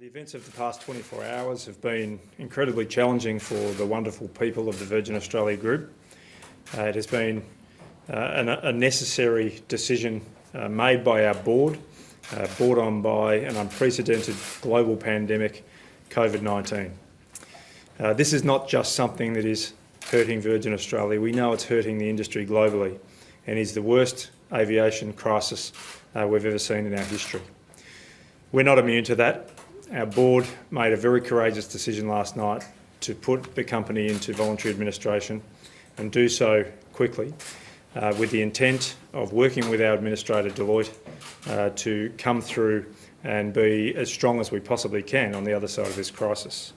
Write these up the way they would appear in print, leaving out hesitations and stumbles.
The events of the past 24 hours have been incredibly challenging for the wonderful people of the Virgin Australia Group. It has been a necessary decision made by our board, brought on by an unprecedented global pandemic, COVID-19. This is not just something that is hurting Virgin Australia. We know it's hurting the industry globally and is the worst aviation crisis we've ever seen in our history. We're not immune to that. Our board made a very courageous decision last night to put the company into voluntary administration and do so quickly with the intent of working with our administrator Deloitte to come through and be as strong as we possibly can on the other side of this crisis.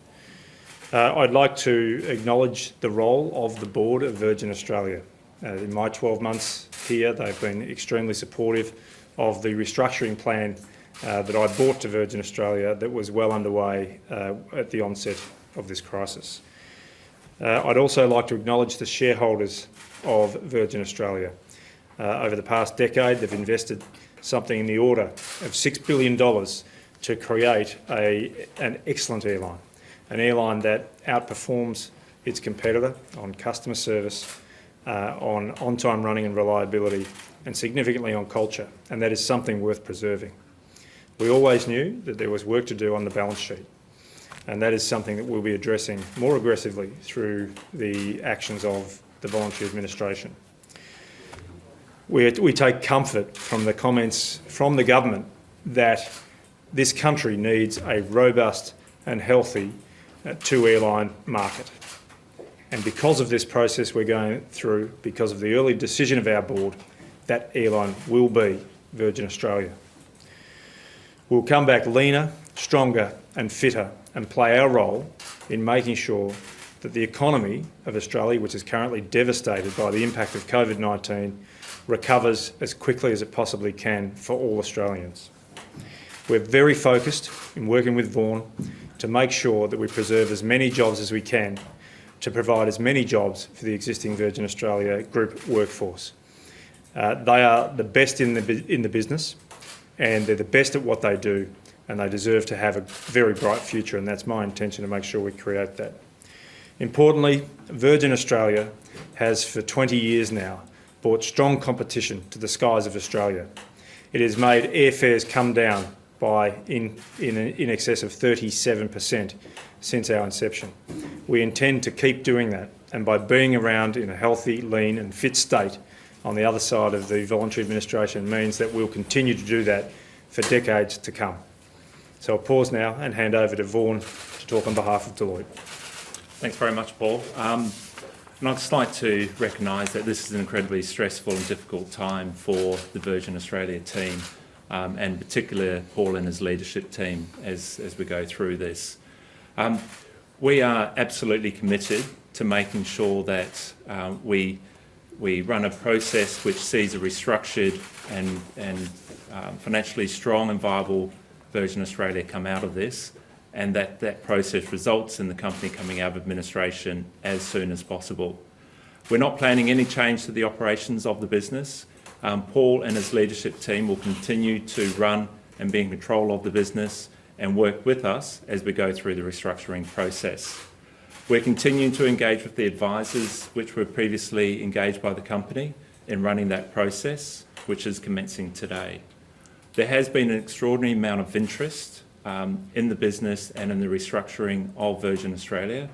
I'd like to acknowledge the role of the board of Virgin Australia. In my 12 months here, they've been extremely supportive of the restructuring plan that I brought to Virgin Australia that was well underway at the onset of this crisis. I'd also like to acknowledge the shareholders of Virgin Australia. Over the past decade, they've invested something in the order of $6 billion to create an excellent airline, an airline that outperforms its competitor on customer service, on-time running and reliability, and significantly on culture, and that is something worth preserving. We always knew that there was work to do on the balance sheet, and that is something that we'll be addressing more aggressively through the actions of the voluntary administration. We take comfort from the comments from the government that this country needs a robust and healthy two-airline market. And because of this process we're going through, because of the early decision of our board, that airline will be Virgin Australia. We'll come back leaner, stronger and fitter and play our role in making sure that the economy of Australia, which is currently devastated by the impact of COVID-19, recovers as quickly as it possibly can for all Australians. We're very focused in working with Vaughan to make sure that we preserve as many jobs as we can to provide as many jobs for the existing Virgin Australia Group workforce. They are the best in the business, and they're the best at what they do, and they deserve to have a very bright future, and that's my intention to make sure we create that. Importantly, Virgin Australia has for 20 years now brought strong competition to the skies of Australia. It has made airfares come down by in excess of 37% since our inception. We intend to keep doing that, and by being around in a healthy, lean and fit state on the other side of the voluntary administration means that we'll continue to do that for decades to come. So I'll pause now and hand over to Vaughan to talk on behalf of Deloitte. Thanks very much, Paul. And I'd just like to recognise that this is an incredibly stressful and difficult time for the Virgin Australia team, and in particular Paul and his leadership team as we go through this. We are absolutely committed to making sure that we run a process which sees a restructured and financially strong and viable Virgin Australia come out of this, and that process results in the company coming out of administration as soon as possible. We're not planning any change to the operations of the business. Paul and his leadership team will continue to run and be in control of the business and work with us as we go through the restructuring process. We're continuing to engage with the advisors which were previously engaged by the company in running that process, which is commencing today. There has been an extraordinary amount of interest in the business and in the restructuring of Virgin Australia.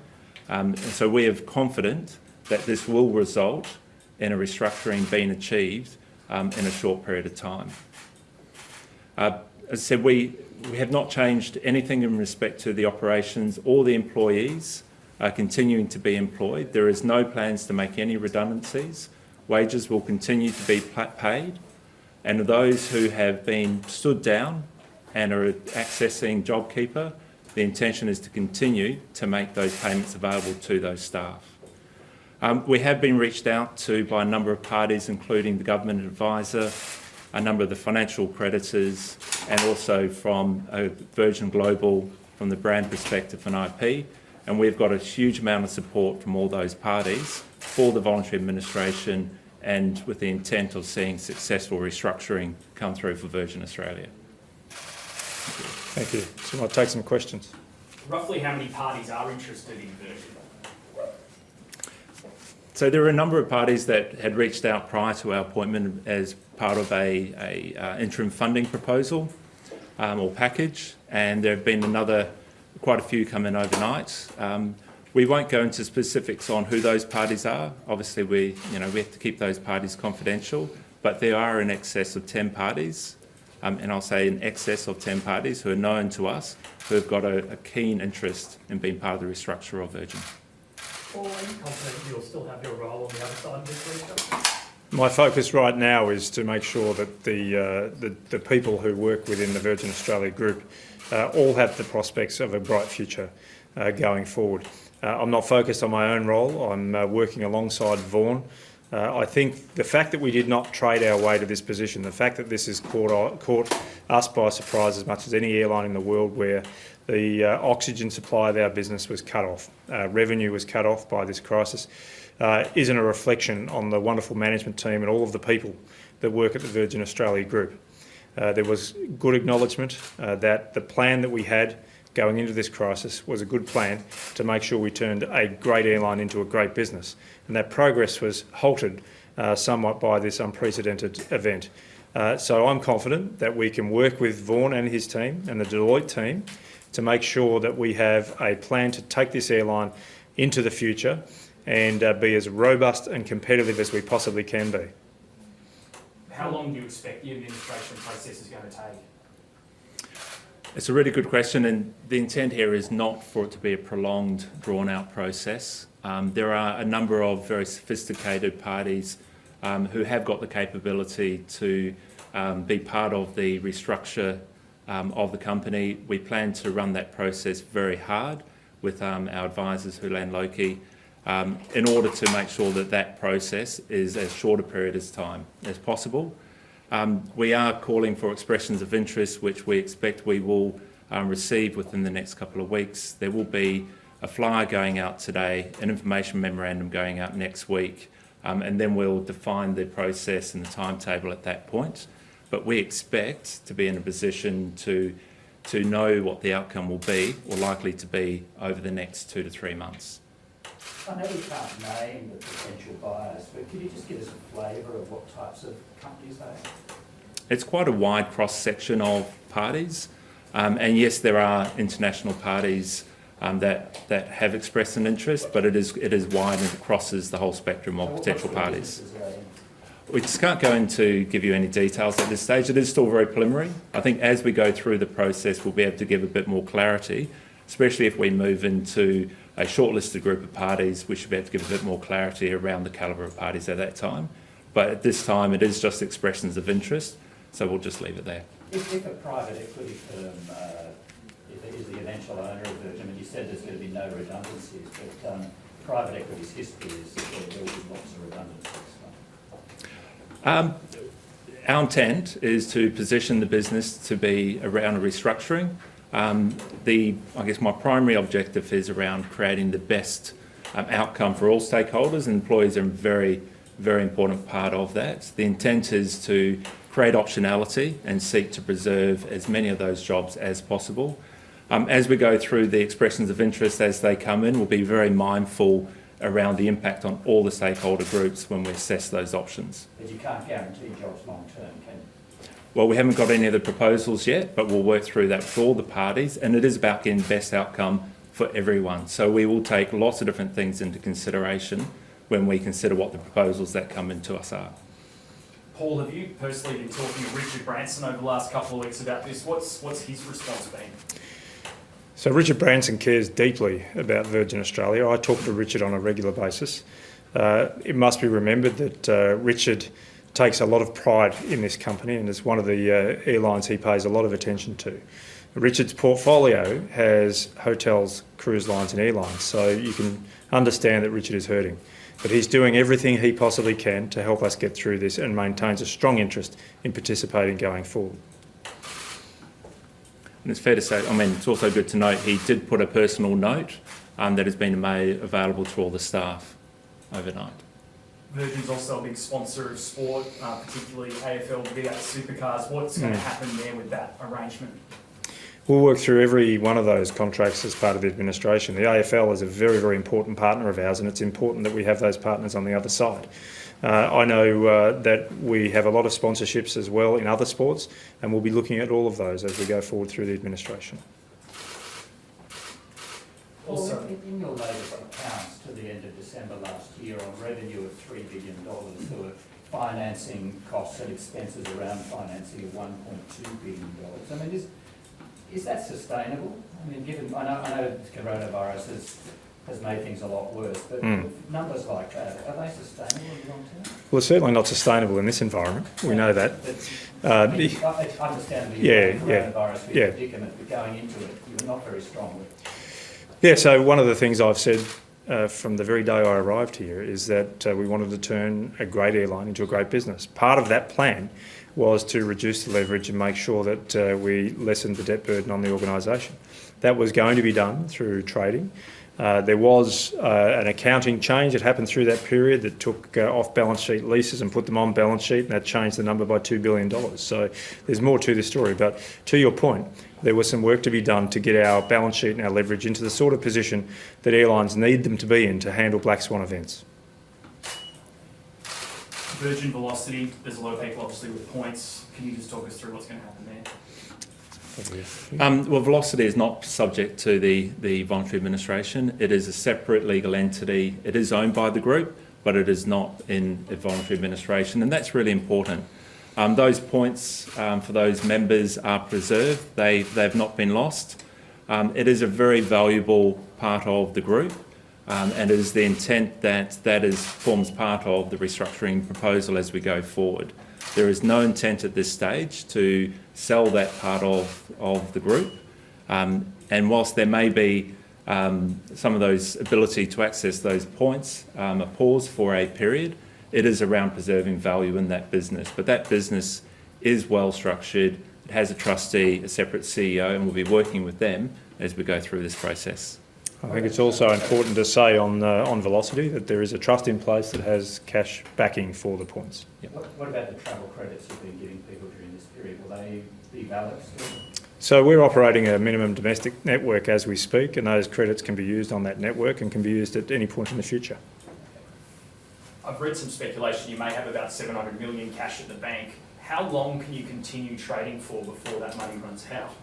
And so we are confident that this will result in a restructuring being achieved in a short period of time. As I said, we have not changed anything in respect to the operations or the employees are continuing to be employed. There is no plans to make any redundancies. Wages will continue to be paid, and those who have been stood down and are accessing JobKeeper, the intention is to continue to make those payments available to those staff. We have been reached out to by a number of parties, including the government advisor, a number of the financial creditors, and also from Virgin Global from the brand perspective and IP. And we've got a huge amount of support from all those parties for the voluntary administration and with the intent of seeing successful restructuring come through for Virgin Australia. Thank you. So I'll take some questions. Roughly how many parties are interested in Virgin? So there are a number of parties that had reached out prior to our appointment as part of a interim funding proposal or package, and there have been quite a few come in overnight. We won't go into specifics on who those parties are. Obviously, we have to keep those parties confidential, but there are in excess of 10 parties, and I'll say in excess of 10 parties who are known to us, who have got a keen interest in being part of the restructure of Virgin. Paul, are you confident you'll still have your role on the other side of this restructure? My focus right now is to make sure that the people who work within the Virgin Australia Group all have the prospects of a bright future going forward. I'm not focused on my own role. I'm working alongside Vaughan. I think the fact that we did not trade our way to this position, the fact that this has caught us by surprise as much as any airline in the world, where the oxygen supply of our business was cut off, revenue was cut off by this crisis, isn't a reflection on the wonderful management team and all of the people that work at the Virgin Australia Group. There was good acknowledgement that the plan that we had going into this crisis was a good plan to make sure we turned a great airline into a great business. And that progress was halted somewhat by this unprecedented event. So I'm confident that we can work with Vaughan and his team and the Deloitte team to make sure that we have a plan to take this airline into the future and be as robust and competitive as we possibly can be. How long do you expect the administration process is going to take? It's a really good question, and the intent here is not for it to be a prolonged, drawn-out process. There are a number of very sophisticated parties who have got the capability to be part of the restructure of the company. We plan to run that process very hard with our advisors, Hughes and Loki, in order to make sure that that process is as short a period of time as possible. We are calling for expressions of interest, which we expect we will receive within the next couple of weeks. There will be a flyer going out today, an information memorandum going out next week, and then we'll define the process and the timetable at that point. But we expect to be in a position to know what the outcome will be, or likely to be, over the next 2 to 3 months. I know you can't name the potential buyers, but could you just give us a flavour of what types of companies they are? It's quite a wide cross-section of parties, and yes, there are international parties that have expressed an interest, but it is wide and it crosses the whole spectrum of potential parties. We just can't go into give you any details at this stage. It is still very preliminary. I think as we go through the process, we'll be able to give a bit more clarity, especially if we move into a shortlisted group of parties. We should be able to give a bit more clarity around the calibre of parties at that time. But at this time, it is just expressions of interest, so we'll just leave it there. If a private equity firm, if it is the eventual owner of Virgin, and you said there's going to be no redundancies, but private equity's history is that there will be lots of redundancies. Our intent is to position the business to be around a restructuring. I guess my primary objective is around creating the best outcome for all stakeholders, and employees are a very, very important part of that. The intent is to create optionality and seek to preserve as many of those jobs as possible. As we go through the expressions of interest as they come in, we'll be very mindful around the impact on all the stakeholder groups when we assess those options. But you can't guarantee jobs long term, can you? Well, we haven't got any of the proposals yet, but we'll work through that with all the parties, and it is about getting best outcome for everyone. So we will take lots of different things into consideration when we consider what the proposals that come into us are. Paul, have you personally been talking to Richard Branson over the last couple of weeks about this? What's his response been? So Richard Branson cares deeply about Virgin Australia. I talk to Richard on a regular basis. It must be remembered that Richard takes a lot of pride in this company and is one of the airlines he pays a lot of attention to. Richard's portfolio has hotels, cruise lines and airlines, so you can understand that Richard is hurting. But he's doing everything he possibly can to help us get through this and maintains a strong interest in participating going forward. And it's fair to say, it's also good to note he did put a personal note that has been made available to all the staff overnight. Virgin's also a big sponsor of sport, particularly AFL V8 Supercars. What's going to happen there with that arrangement? We'll work through every one of those contracts as part of the administration. The AFL is a very, very important partner of ours, and it's important that we have those partners on the other side. I know that we have a lot of sponsorships as well in other sports, and we'll be looking at all of those as we go forward through the administration. Also, in your latest accounts to the end of December last year on revenue of $3 billion, there were financing costs and expenses around financing of $1.2 billion. I mean, is that sustainable? I mean, given, I know coronavirus has made things a lot worse, but numbers like that, are they sustainable in the long term? Well, it's certainly not sustainable in this environment. We know that. Understandably, coronavirus with predicament, but going into it, you're not very strong. Yeah, so one of the things I've said from the very day I arrived here is that we wanted to turn a great airline into a great business. Part of that plan was to reduce the leverage and make sure that we lessened the debt burden on the organisation. That was going to be done through trading. There was an accounting change that happened through that period that took off-balance sheet leases and put them on balance sheet, and that changed the number by $2 billion. So there's more to this story. But to your point, there was some work to be done to get our balance sheet and our leverage into the sort of position that airlines need them to be in to handle black swan events. Virgin Velocity, there's a lot of people obviously with points. Can you just talk us through what's going to happen there? Well, Velocity is not subject to the voluntary administration. It is a separate legal entity. It is owned by the group, but it is not in a voluntary administration, and that's really important. Those points for those members are preserved. They've not been lost. It is a very valuable part of the group, and it is the intent that forms part of the restructuring proposal as we go forward. There is no intent at this stage to sell that part of the group, and whilst there may be some of those ability to access those points, a pause for a period, it is around preserving value in that business. But that business is well structured. It has a trustee, a separate CEO, and we'll be working with them as we go through this process. I think it's also important to say on Velocity that there is a trust in place that has cash backing for the points. Yep. What about the travel credits you've been giving people during this period? Will they be valid still? So we're operating a minimum domestic network as we speak, and those credits can be used on that network and can be used at any point in the future. I've read some speculation you may have about 700 million cash at the bank. How long can you continue trading for before that money runs out?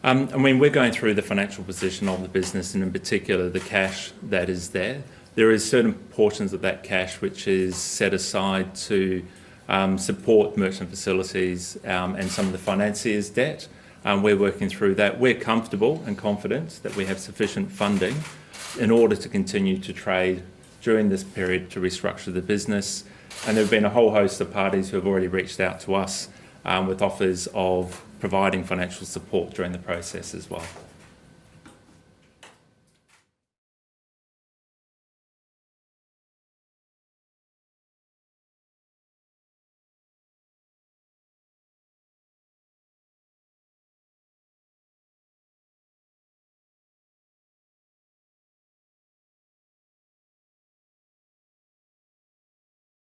I mean, we're going through the financial position of the business, and in particular the cash that is there. There is certain portions of that cash which is set aside to support merchant facilities and some of the financiers' debt. We're working through that. We're comfortable and confident that we have sufficient funding in order to continue to trade during this period to restructure the business. And there have been a whole host of parties who have already reached out to us with offers of providing financial support during the process as well.